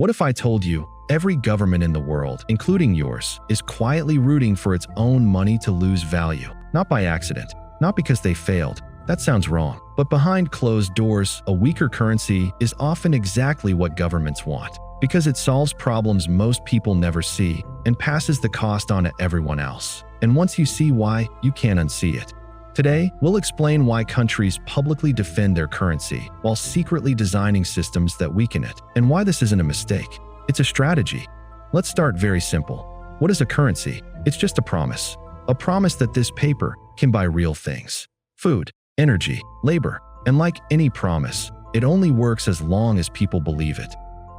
What if I told you every government in the world, including yours, is quietly rooting for its own money to lose value? Not by accident, not because they failed. That sounds wrong. But behind closed doors, a weaker currency is often exactly what governments want, because it solves problems most people never see and passes the cost on to everyone else. And once you see why, you can't unsee it. Today, we'll explain why countries publicly defend their currency while secretly designing systems that weaken it, and why this isn't a mistake. It's a strategy. Let's start very simple. What is a currency? It's just a promise. A promise that this paper can buy real things. Food, energy, labor. And like any promise, it only works as long as people believe it.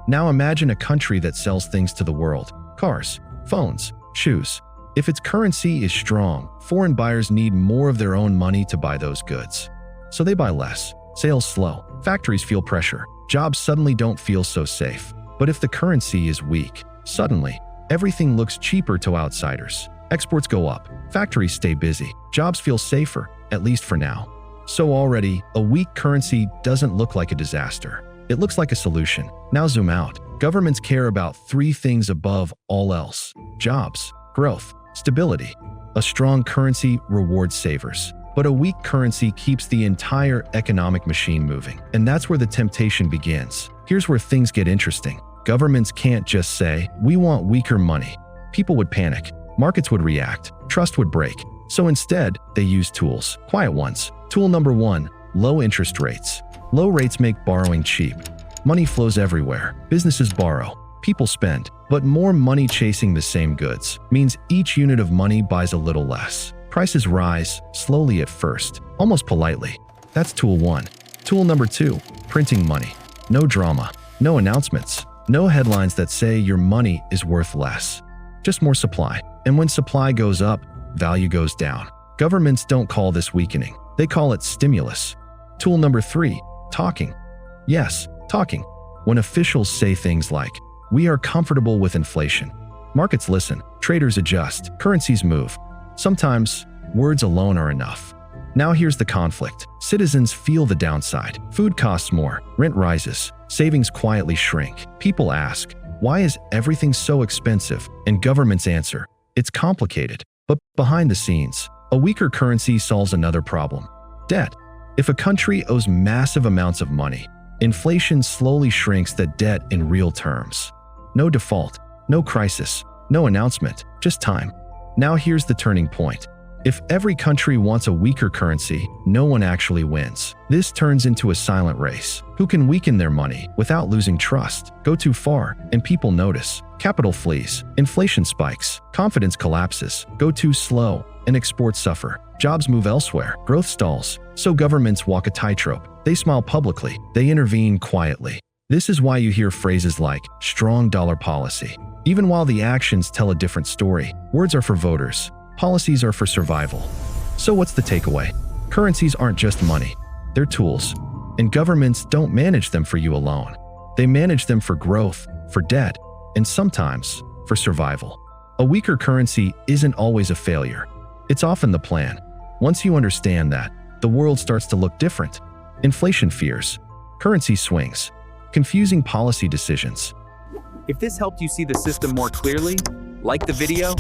Now imagine a country that sells things to the world. Cars, phones, shoes. If its currency is strong, foreign buyers need more of their own money to buy those goods. So they buy less. Sales slow. Factories feel pressure. Jobs suddenly don't feel so safe. But if the currency is weak, suddenly, everything looks cheaper to outsiders. Exports go up. Factories stay busy. Jobs feel safer, at least for now. So already, a weak currency doesn't look like a disaster. It looks like a solution. Now zoom out. Governments care about three things above all else: jobs, growth, stability. A strong currency rewards savers, but a weak currency keeps the entire economic machine moving. And that's where the temptation begins. Here's where things get interesting. Governments can't just say, "We want weaker money." People would panic. Markets would react. Trust would break. So instead, they use tools. Quiet ones. Tool number one, low interest rates. Low rates make borrowing cheap. Money flows everywhere. Businesses borrow. People spend. But more money chasing the same goods means each unit of money buys a little less. Prices rise, slowly at first, almost politely. That's tool one. Tool number two, printing money. No drama. No announcements. No headlines that say your money is worth less. Just more supply. And when supply goes up, value goes down. Governments don't call this weakening. They call it stimulus. Tool number three, talking. Yes, talking. When officials say things like, "We are comfortable with inflation," markets listen, traders adjust, currencies move. Sometimes, words alone are enough. Now here's the conflict. Citizens feel the downside. Food costs more, rent rises, savings quietly shrink. People ask, why is everything so expensive? And governments answer, it's complicated. But behind the scenes, a weaker currency solves another problem: debt. If a country owes massive amounts of money, inflation slowly shrinks that debt in real terms. No default, no crisis, no announcement, just time. Now here's the turning point. If every country wants a weaker currency, no one actually wins. This turns into a silent race. Who can weaken their money without losing trust? Go too far, and people notice. Capital flees, inflation spikes, confidence collapses. Go too slow, and exports suffer. Jobs move elsewhere, growth stalls. So governments walk a tightrope. They smile publicly, they intervene quietly. This is why you hear phrases like strong dollar policy. Even while the actions tell a different story, words are for voters. Policies are for survival. So what's the takeaway? Currencies aren't just money. They're tools. And governments don't manage them for you alone. They manage them for growth, for debt, and sometimes for survival. A weaker currency isn't always a failure. It's often the plan. Once you understand that, the world starts to look different. Inflation fears, currency swings, confusing policy decisions. If this helped you see the system more clearly, like the video.